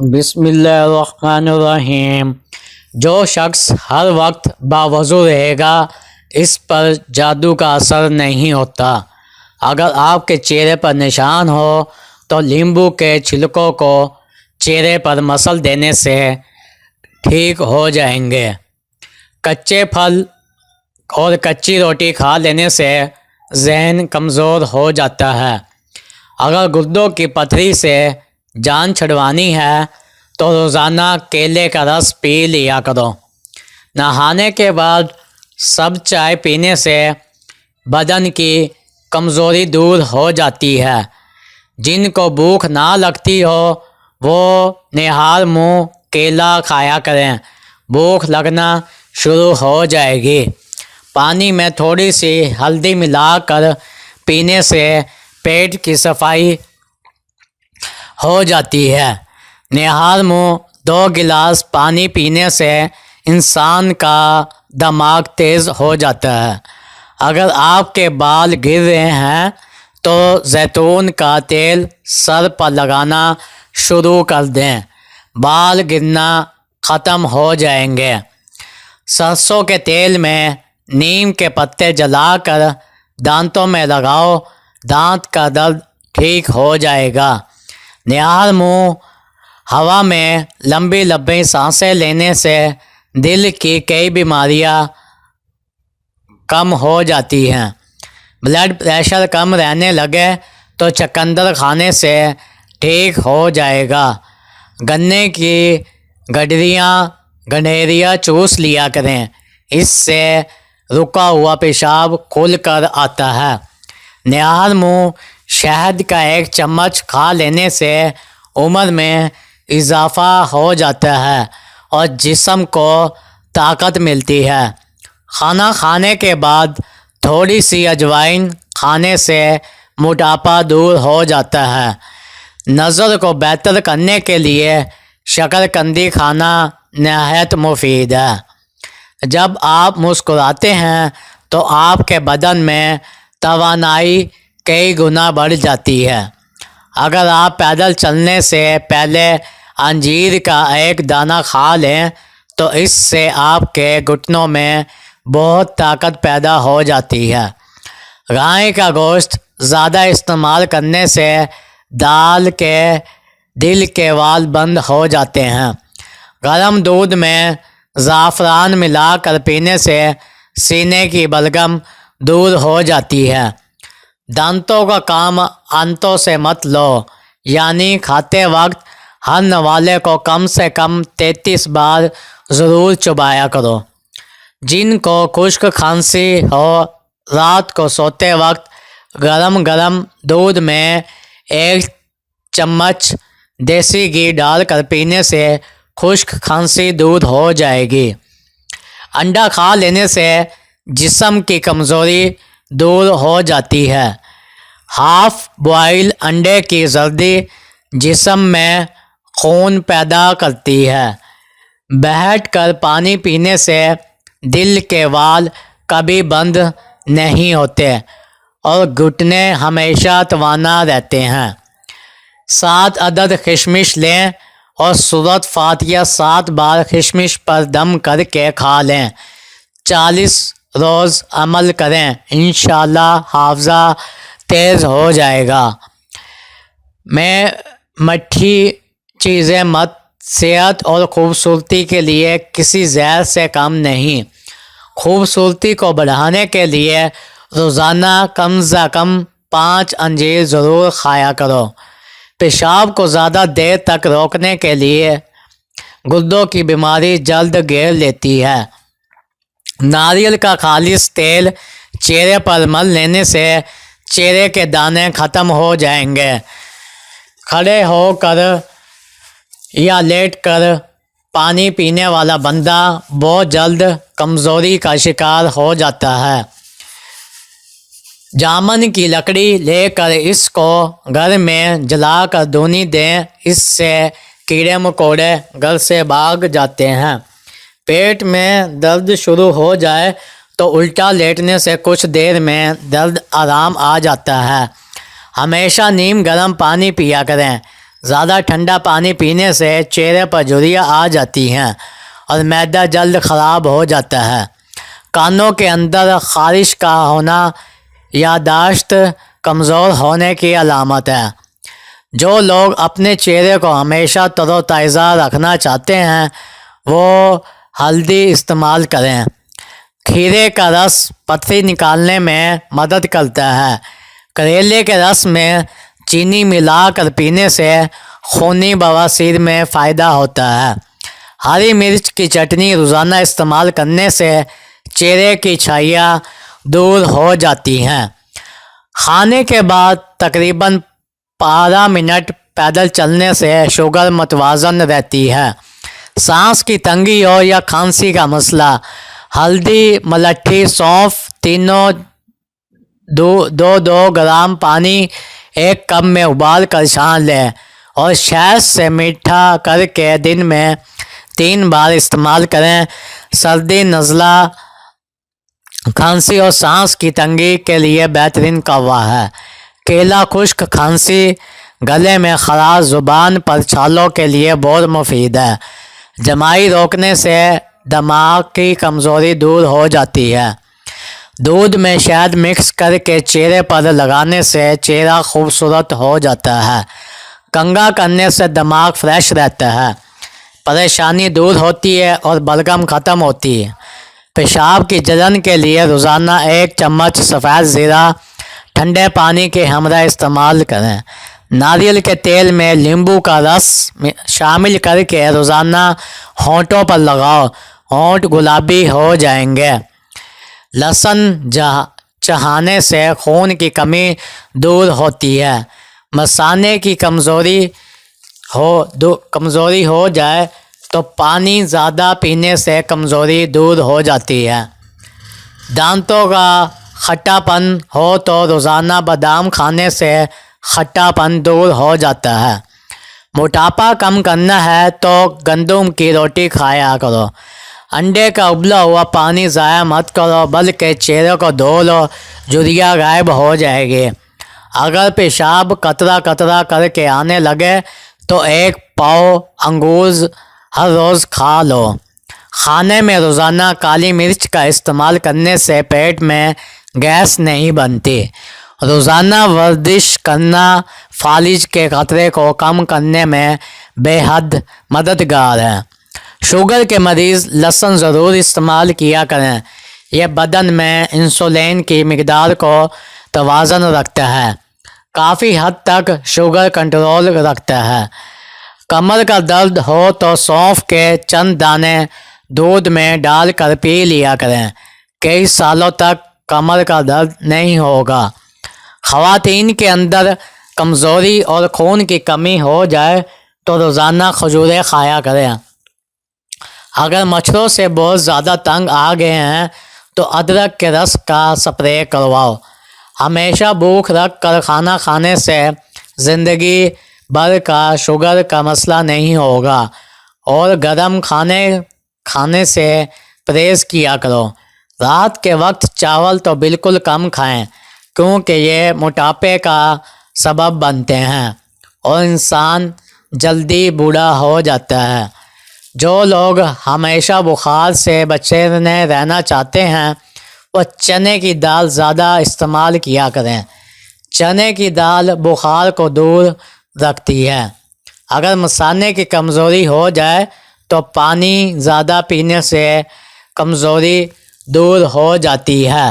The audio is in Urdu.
بسم اللہ الرحمن الرحیم۔ جو شخص ہر وقت باوضو رہے گا اس پر جادو کا اثر نہیں ہوتا۔ اگر آپ کے چہرے پر نشان ہو تو لیمبو کے چھلکوں کو چہرے پر مسل دینے سے ٹھیک ہو جائیں گے۔ کچے پھل اور کچی روٹی کھا لینے سے ذہن کمزور ہو جاتا ہے۔ اگر گردوں کی پتھری سے جان چھڑوانی ہے تو روزانہ کیلے کا رس پی لیا کرو۔ نہانے کے بعد سب چائے پینے سے بدن کی کمزوری دور ہو جاتی ہے۔ جن کو بھوک نہ لگتی ہو وہ نہار منہ کیلا کھایا کریں، بھوک لگنا شروع ہو جائے گی۔ پانی میں تھوڑی سی ہلدی ملا کر پینے سے پیٹ کی صفائی ہو جاتی ہے۔ نہار منہ 2 گلاس پانی پینے سے انسان کا دماغ تیز ہو جاتا ہے۔ اگر آپ کے بال گر رہے ہیں تو زیتون کا تیل سر پر لگانا شروع کر دیں، بال گرنا ختم ہو جائیں گے۔ سرسوں کے تیل میں نیم کے پتے جلا کر دانتوں میں لگاؤ، دانت کا درد ٹھیک ہو جائے گا۔ نہار منہ ہوا میں لمبی لمبی سانسیں لینے سے دل کی کئی بیماریاں کم ہو جاتی ہیں۔ بلڈ پریشر کم رہنے لگے تو چقندر کھانے سے ٹھیک ہو جائے گا۔ گنے کی گنڈیریاں چوس لیا کریں، اس سے رکا ہوا پیشاب کھل کر آتا ہے۔ نہار منہ شہد کا 1 چمچ کھا لینے سے عمر میں اضافہ ہو جاتا ہے اور جسم کو طاقت ملتی ہے۔ کھانا کھانے کے بعد تھوڑی سی اجوائن کھانے سے موٹاپا دور ہو جاتا ہے۔ نظر کو بہتر کرنے کے لیے شکرکندی کھانا نہایت مفید ہے۔ جب آپ مسکراتے ہیں تو آپ کے بدن میں توانائی کئی گنا بڑھ جاتی ہے۔ اگر آپ پیدل چلنے سے پہلے انجیر کا 1 دانہ کھا لیں تو اس سے آپ کے گھٹنوں میں بہت طاقت پیدا ہو جاتی ہے۔ گائے کا گوشت زیادہ استعمال کرنے سے دل کے وال بند ہو جاتے ہیں۔ گرم دودھ میں زعفران ملا کر پینے سے سینے کی بلغم دور ہو جاتی ہے۔ دانتوں کا کام انتوں سے مت لو، یعنی کھاتے وقت ہر نوالے کو کم سے کم 33 بار ضرور چبایا کرو۔ جن کو خشک کھانسی ہو رات کو سوتے وقت گرم دودھ میں 1 چمچ دیسی گھی ڈال کر پینے سے خشک کھانسی دور ہو جائے گی۔ انڈا کھا لینے سے جسم کی کمزوری دور ہو جاتی ہے۔ ہاف بوائل انڈے کی زردی جسم میں خون پیدا کرتی ہے۔ بیٹھ کر پانی پینے سے دل کے وال کبھی بند نہیں ہوتے اور گھٹنے ہمیشہ توانا رہتے ہیں۔ 7 عدد کشمش لیں اور سورۃ فاتحہ 7 بار کشمش پر دم کر کے کھا لیں۔ 40 روز عمل کریں، انشاءاللہ حافظہ تیز ہو جائے گا۔ میٹھی چیزیں مت، صحت اور خوبصورتی کے لیے کسی زہر سے کم نہیں۔ خوبصورتی کو بڑھانے کے لیے روزانہ کم از کم 5 انجیر ضرور کھایا کرو۔ پیشاب کو زیادہ دیر تک روکنے کے لیے گردوں کی بیماری جلد گھیر لیتی ہے۔ ناریل کا خالص تیل چہرے پر مل لینے سے چہرے کے دانے ختم ہو جائیں گے۔ کھڑے ہو کر یا لیٹ کر پانی پینے والا بندہ بہت جلد کمزوری کا شکار ہو جاتا ہے۔ جامن کی لکڑی لے کر اس کو گھر میں جلا کر دھونی دیں، اس سے کیڑے مکوڑے گھر سے بھاگ جاتے ہیں۔ پیٹ میں درد شروع ہو جائے تو الٹا لیٹنے سے کچھ دیر میں درد آرام آ جاتا ہے۔ ہمیشہ نیم گرم پانی پیا کریں، زیادہ ٹھنڈا پانی پینے سے چہرے پر جھریاں آ جاتی ہیں اور معدہ جلد خراب ہو جاتا ہے۔ کانوں کے اندر خارش کا ہونا یادداشت کمزور ہونے کی علامت ہے۔ جو لوگ اپنے چہرے کو ہمیشہ تر و تازہ رکھنا چاہتے ہیں وہ ہلدی استعمال کریں۔ کھیرے کا رس پتھری نکالنے میں مدد کرتا ہے۔ کریلے کے رس میں چینی ملا کر پینے سے خونی بواسیر میں فائدہ ہوتا ہے۔ ہری مرچ کی چٹنی روزانہ استعمال کرنے سے چہرے کی چھائیاں دور ہو جاتی ہیں۔ کھانے کے بعد تقریباً 12 منٹ پیدل چلنے سے شوگر متوازن رہتی ہے۔ سانس کی تنگی ہو یا کھانسی کا مسئلہ، ہلدی، ملٹھی، سونف تینوں 2 گرام پانی 1 کپ میں ابال کر چھان لیں اور شہد سے میٹھا کر کے دن میں 3 بار استعمال کریں۔ سردی، نزلہ، کھانسی اور سانس کی تنگی کے لیے بہترین قہوہ ہے۔ کیلا خشک کھانسی، گلے میں خراش، زبان پر چھالوں کے لیے بہت مفید ہے۔ جمائی روکنے سے دماغ کی کمزوری دور ہو جاتی ہے۔ دودھ میں شہد مکس کر کے چہرے پر لگانے سے چہرہ خوبصورت ہو جاتا ہے۔ کنگھا کرنے سے دماغ فریش رہتا ہے، پریشانی دور ہوتی ہے اور بلغم ختم ہوتی ہے۔ پیشاب کی جلن کے لیے روزانہ 1 چمچ سفید زیرہ ٹھنڈے پانی کے ہمراہ استعمال کریں۔ ناریل کے تیل میں لیمبو کا رس شامل کر کے روزانہ ہونٹوں پر لگاؤ، ہونٹ گلابی ہو جائیں گے۔ لہسن چبانے سے خون کی کمی دور ہوتی ہے۔ مثانے کی کمزوری ہو جائے تو پانی زیادہ پینے سے کمزوری دور ہو جاتی ہے۔ دانتوں کا کھٹا پن ہو تو روزانہ بادام کھانے سے کھٹا پن دور ہو جاتا ہے۔ موٹاپا کم کرنا ہے تو گندم کی روٹی کھایا کرو۔ انڈے کا ابلا ہوا پانی ضائع مت کرو بلکہ چہرے کو دھو لو، جھریاں غائب ہو جائے گی۔ اگر پیشاب قطرہ قطرہ کر کے آنے لگے تو 1 پاؤ انگور ہر روز کھا لو۔ کھانے میں روزانہ کالی مرچ کا استعمال کرنے سے پیٹ میں گیس نہیں بنتی۔ روزانہ ورزش کرنا فالج کے خطرے کو کم کرنے میں بے حد مددگار ہے۔ شوگر کے مریض لہسن ضرور استعمال کیا کریں۔ یہ بدن میں انسولین کی مقدار کو توازن رکھتا ہے، کافی حد تک شوگر کنٹرول رکھتا ہے۔ کمر کا درد ہو تو سونف کے چند دانے دودھ میں ڈال کر پی لیا کریں، کئی سالوں تک کمر کا درد نہیں ہوگا۔ خواتین کے اندر کمزوری اور خون کی کمی ہو جائے تو روزانہ کھجوریں کھایا کریں۔ اگر مچھروں سے بہت زیادہ تنگ آ گئے ہیں تو ادرک کے رس کا سپرے کرواؤ۔ ہمیشہ بھوک رکھ کر کھانا کھانے سے زندگی بھر کا شوگر کا مسئلہ نہیں ہوگا، اور گرم کھانے سے پرہیز کیا کرو۔ رات کے وقت چاول تو بالکل کم کھائیں کیونکہ یہ موٹاپے کا سبب بنتے ہیں اور انسان جلدی بوڑھا ہو جاتا ہے۔ جو لوگ ہمیشہ بخار سے بچے رہنا چاہتے ہیں وہ چنے کی دال زیادہ استعمال کیا کریں۔ چنے کی دال بخار کو دور رکھتی ہے۔ اگر مثانے کی کمزوری ہو جائے تو پانی زیادہ پینے سے کمزوری دور ہو جاتی ہے۔